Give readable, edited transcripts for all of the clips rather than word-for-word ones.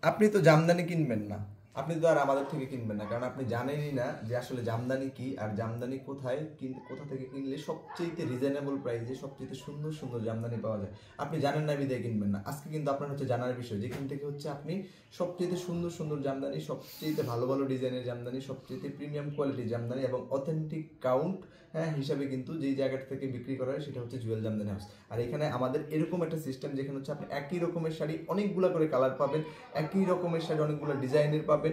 আপনি তো জামদানি কিনবেন না, আপনি তো আর আমাদের থেকে কিনবেন না, কারণ আপনি জানেনই না যে আসলে জামদানি কি আর জামদানি কোথায় কোথা থেকে কিনলে সবচেয়ে রিজনেবল প্রাইসে সবচেয়ে সুন্দর সুন্দর জামদানি পাওয়া যায়। আপনি জানেন না বিদায় কিনবেন না। আজকে কিন্তু আপনার হচ্ছে জানার বিষয় যেখান থেকে হচ্ছে আপনি সবচেয়ে সুন্দর সুন্দর জামদানি, সবচেয়ে ভালো ভালো ডিজাইনের জামদানি, সবচেয়ে প্রিমিয়াম কোয়ালিটির জামদানি এবং অথেন্টিক কাউন্ট হিসাবে কিন্তু যেই জায়গাটা থেকে বিক্রি করা হয় সেটা হচ্ছে জুয়েল জামদানি হাউস। আর এখানে আমাদের এরকম একটা সিস্টেম যেখানে হচ্ছে আপনি একই রকমের শাড়ি অনেকগুলো করে কালার পাবেন, একই রকমের শাড়ি অনেকগুলো ডিজাইনের পাবেন,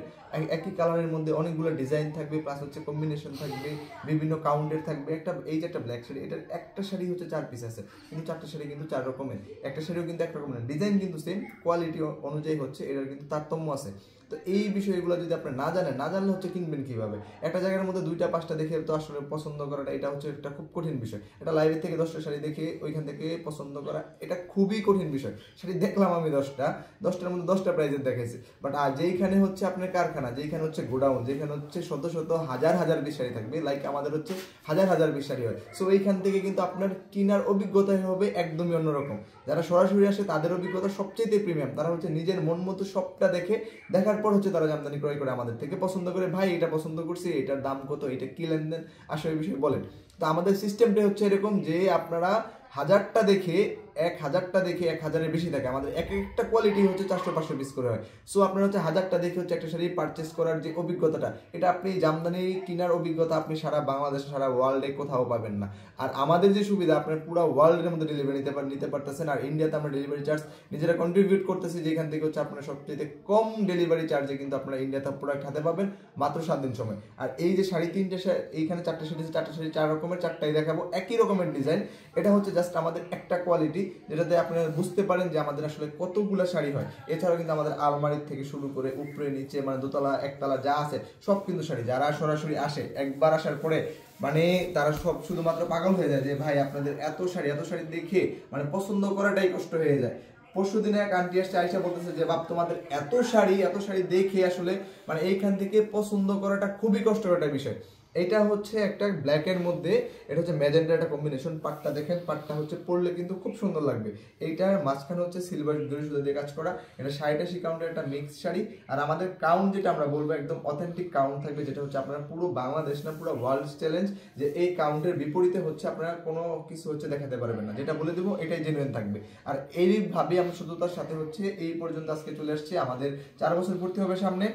একই কালারের মধ্যে অনেকগুলো ডিজাইন থাকবে, প্লাস হচ্ছে কম্বিনেশন থাকবে, বিভিন্ন কাউন্টের থাকবে। এই যে একটা ব্ল্যাক শাড়ি, এটার একটা শাড়ি হচ্ছে 4 পিস আছে, কিন্তু 4টা শাড়ি কিন্তু 4 রকমের, একটা শাড়িও কিন্তু এক রকমের, ডিজাইন কিন্তু সেম, কোয়ালিটি অনুযায়ী হচ্ছে এটার কিন্তু তারতম্য আছে। তো এই বিষয়গুলো যদি আপনি না জানেন, না জানলে হচ্ছে কিনবেন কিভাবে? একটা জায়গার মধ্যে 2টা 5টা দেখে তো আসলে পছন্দ করাটা এটা হচ্ছে একটা খুব কঠিন বিষয়। এটা লাইব্রেরি থেকে 10টা শাড়ি দেখে ওইখান থেকে পছন্দ করা এটা খুবই কঠিন বিষয়। শাড়ি দেখলাম আমি 10টার মধ্যে 10টা প্রাইজের দেখাইছে, বাট আর যেইখানে হচ্ছে আপনার কারখানা, যেইখানে হচ্ছে গোডাউন, যেখানে হচ্ছে শত শত হাজার হাজার পিস শাড়ি থাকবে, লাইক আমাদের হচ্ছে হাজার হাজার পিস শাড়ি হয়, সো এইখান থেকে কিন্তু আপনার কেনার অভিজ্ঞতা হবে একদমই অন্যরকম। যারা সরাসরি আসে তাদের অভিজ্ঞতা সবচেয়ে প্রিমিয়াম, তারা হচ্ছে নিজের মন মতো সবটা দেখার পর হচ্ছে তারা জামদানি ক্রয় করে আমাদের থেকে, পছন্দ করে ভাই এটা পছন্দ করছি, এটার দাম কত, এটা কি লেনদেন, আসলে এই বিষয়ে বলেন। তো আমাদের সিস্টেমটা হচ্ছে এরকম যে আপনারা 1000টা দেখে 1000টা দেখে 1000-এর বেশি থাকে, আমাদের এক একটা কোয়ালিটি হচ্ছে 400-500 পিস করে হয়। সো আপনার হচ্ছে 1000টা দেখে হচ্ছে একটা শাড়ি পারচেস করার যে অভিজ্ঞতাটা, এটা আপনি জামদানি কেনার অভিজ্ঞতা আপনি সারা বাংলাদেশে সারা ওয়ার্ল্ডে কোথাও পাবেন না। আর আমাদের যে সুবিধা, আপনার পুরো ওয়ার্ল্ডের মধ্যে ডেলিভারি নিতে পারতেছেন। আর ইন্ডিয়াতে আমরা ডেলিভারি চার্জ নিজেরা কন্ট্রিবিউট করতেছি, যেখান থেকে হচ্ছে আপনার সবচেয়ে কম ডেলিভারি চার্জে কিন্তু আপনারা ইন্ডিয়াতে প্রোডাক্ট হাতে পাবেন মাত্র 7 দিন সময়। আর এই যে শাড়ি 3টে, এইখানে 4টে শাড়ি, 4টে শাড়ি 4 রকমের, 4টাই দেখাবো একই রকমের ডিজাইন। এটা হচ্ছে জাস্ট আমাদের একটা কোয়ালিটি, যেটাতে আপনারা বুঝতে পারেন যে আমাদের আসলে কতগুলো শাড়ি হয়। এছাড়াও কিন্তু আমাদের আলমারির থেকে শুরু করে উপরে নিচে মানে দোতলা একতলা যা আছে সব কিন্তু শাড়ি। যারা সরাসরি আসে, একবার আসার পরে মানে তারা সব শুধুমাত্র পাগল হয়ে যায় যে ভাই আপনাদের এত শাড়ি দেখে মানে পছন্দ করাটাই কষ্ট হয়ে যায়। পরশু দিনে এক আন্টি আসছে, আয়সা বলতেছে যে বাপ তোমাদের এত শাড়ি দেখে আসলে মানে এইখান থেকে পছন্দ করাটা খুবই কষ্টকর একটা বিষয়। এটা হচ্ছে একটা ব্ল্যাকের মধ্যে, এটা হচ্ছে ম্যাজেন্টা একটা কম্বিনেশন। পাটটা দেখেন, পাটটা হচ্ছে পরলে কিন্তু খুব সুন্দর লাগবে। এইটার মাঝখানে হচ্ছে সিলভার জরি সুতা দিয়ে কাজ করা, এটা 60-80 কাউন্টের একটা মিক্স শাড়ি। আর আমাদের কাউন্ট যেটা আমরা বলবো একদম অথেন্টিক কাউন্ট থাকবে, যেটা হচ্ছে আপনারা পুরো বাংলাদেশ না পুরো ওয়ার্ল্ড চ্যালেঞ্জ, যে এই কাউন্টের বিপরীতে হচ্ছে আপনারা কোনো কিছু হচ্ছে দেখাতে পারবেন না, যেটা বলে দেবো এটাই জেনুইন থাকবে। আর এইভাবে আমরা সততার সাথে হচ্ছে এই পর্যন্ত আজকে চলে আসছি, আমাদের 4 বছর পূর্তি হবে সামনে।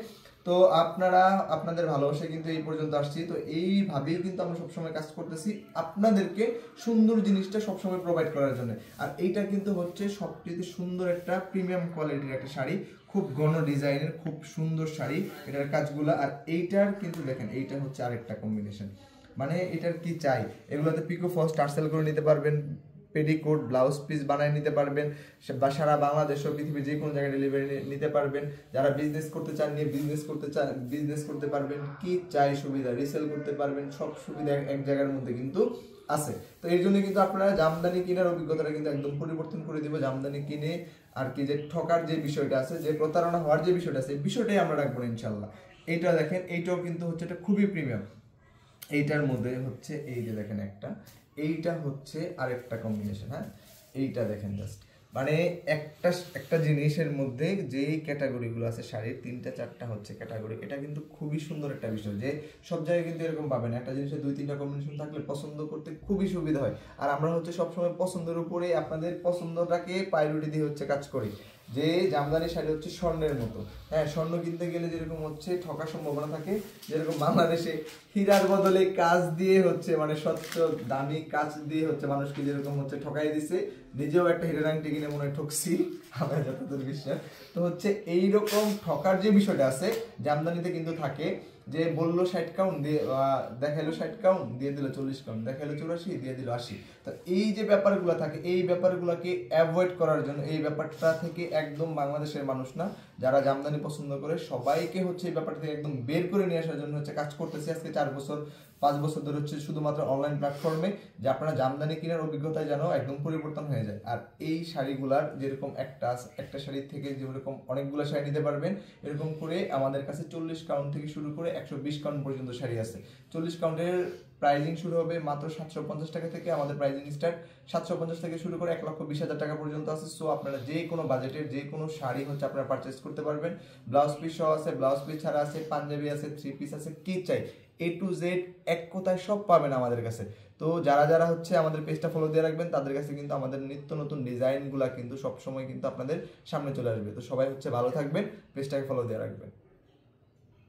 তো আপনারা আপনাদের ভালোবাসা কিন্তু এই পর্যন্ত আসছি, তো এইভাবেই কিন্তু আমরা সবসময় কাজ করতেছি আপনাদেরকে সুন্দর জিনিসটা সবসময় প্রোভাইড করার জন্য। আর এইটা কিন্তু হচ্ছে সবচেয়ে সুন্দর একটা প্রিমিয়াম কোয়ালিটির একটা শাড়ি, খুব ঘন ডিজাইনের খুব সুন্দর শাড়ি এটার কাজগুলো। আর এইটার কিন্তু দেখেন, এইটা হচ্ছে আরেকটা কম্বিনেশন, মানে এটার কি চাই, এগুলোতে পিকো ফলস টার্সেল করে নিতে পারবেন, পেডিকোট ব্লাউজ পিস বানায় নিতে পারবেন, বা সারা বাংলাদেশ ও পৃথিবীর যে কোনো জায়গায় ডেলিভারি নিতে পারবেন। যারা বিজনেস করতে চান নিয়ে বিজনেস করতে পারবেন, কি চাই সুবিধা, রিসেল করতে পারবেন, সব সুবিধা এক জায়গার মধ্যে কিন্তু আছে। তো এর জন্য কিন্তু আপনারা জামদানি কেনার অভিজ্ঞতাটা কিন্তু একদম পরিবর্তন করে দিব। জামদানি কিনে আর কি যে ঠকার যে বিষয়টা আছে, যে প্রতারণা হওয়ার যে বিষয়টা আছে, এই বিষয়টাই আমরা রাখবো ইনশাল্লাহ। এইটা দেখেন, এইটাও কিন্তু হচ্ছে এটা খুবই প্রিমিয়াম। এইটার মধ্যে হচ্ছে এই যে দেখেন একটা, এইটা হচ্ছে আরেকটা কম্বিনেশন। হ্যাঁ, এইটা দেখেন জাস্ট মানে একটা একটা জিনিসের মধ্যে যেই ক্যাটাগরিগুলো আছে শাড়ির 3টা 4টা হচ্ছে ক্যাটাগরি, এটা কিন্তু খুবই সুন্দর একটা বিষয় যে সব জায়গায় কিন্তু এরকম পাবেন। একটা জিনিসের 2-3টা কম্বিনেশন থাকলে পছন্দ করতে খুবই সুবিধা হয়। আর আমরা হচ্ছে সবসময় পছন্দের উপরে আপনাদের পছন্দটাকে প্রায়োরিটি দিয়ে হচ্ছে কাজ করি। যে জামদানি শাড়ি হচ্ছে স্বর্ণের মতো, হ্যাঁ স্বর্ণ কিনতে গেলে যেরকম হচ্ছে ঠকার সম্ভাবনা থাকে, যেরকম বাংলাদেশে হীরার বদলে কাজ দিয়ে হচ্ছে মানে স্বচ্ছ দামি কাজ দিয়ে হচ্ছে মানুষকে যেরকম হচ্ছে ঠকাই দিছে, নিজেও একটা হীরার আংটি কিনে মনে হয় ঠকছি আমার যতদূর বিশ্বাস। তো হচ্ছে এইরকম ঠকার যে বিষয়টা আছে জামদানিতে কিন্তু থাকে, যে বললো 60 কাউন্ট দিয়ে দেখাইলো 60 কাউন্ট দিয়ে দিল 40 কাউন্ট, দেখাইলো 84 দিয়ে দিল 80। তো এই যে ব্যাপারগুলো থাকে, এই ব্যাপারগুলোকে অ্যাভয়েড করার জন্য, এই ব্যাপারটা থেকে একদম বাংলাদেশের মানুষ না যারা জামদানি পছন্দ করে সবাইকে হচ্ছে এই ব্যাপারটা থেকে একদম বের করে নিয়ে আসার জন্য হচ্ছে কাজ করতেছি আজকে 4 বছর 5 বছর ধরে হচ্ছে শুধুমাত্র অনলাইন প্ল্যাটফর্মে, যে আপনারা জামদানি কেনার অভিজ্ঞতায় যেন একদম পরিবর্তন হয়ে যায়। আর এই শাড়িগুলার যেরকম একটা শাড়ি থেকে যেরকম অনেকগুলো শাড়ি নিতে পারবেন, এরকম করে আমাদের কাছে 40 কাউন্ট থেকে শুরু করে 120 কাউন্ট পর্যন্ত শাড়ি আছে। 40 কাউন্টের প্রাইজিং শুরু হবে মাত্র 750 টাকা থেকে, আমাদের প্রাইজিং স্টার্ট 750 থেকে শুরু করে 1,20,000 টাকা পর্যন্ত আছে। সো আপনারা যে কোনো বাজেটের যে কোনো শাড়ি হচ্ছে আপনারা পারচেস করতে পারবেন। ব্লাউজ পিস সহ আছে, ব্লাউজ পিস ছাড়া আছে, পাঞ্জাবি আছে, 3 পিস আছে, কি চাই A to Z এক কথায় সব পাবেন আমাদের কাছে। তো যারা যারা হচ্ছে আমাদের পেজটা ফলো দিয়ে রাখবেন তাদের কাছে কিন্তু আমাদের নিত্য নতুন ডিজাইনগুলো কিন্তু সবসময় কিন্তু আপনাদের সামনে চলে আসবে। তো সবাই হচ্ছে ভালো থাকবেন, পেজটাকে ফলো দিয়ে রাখবেন।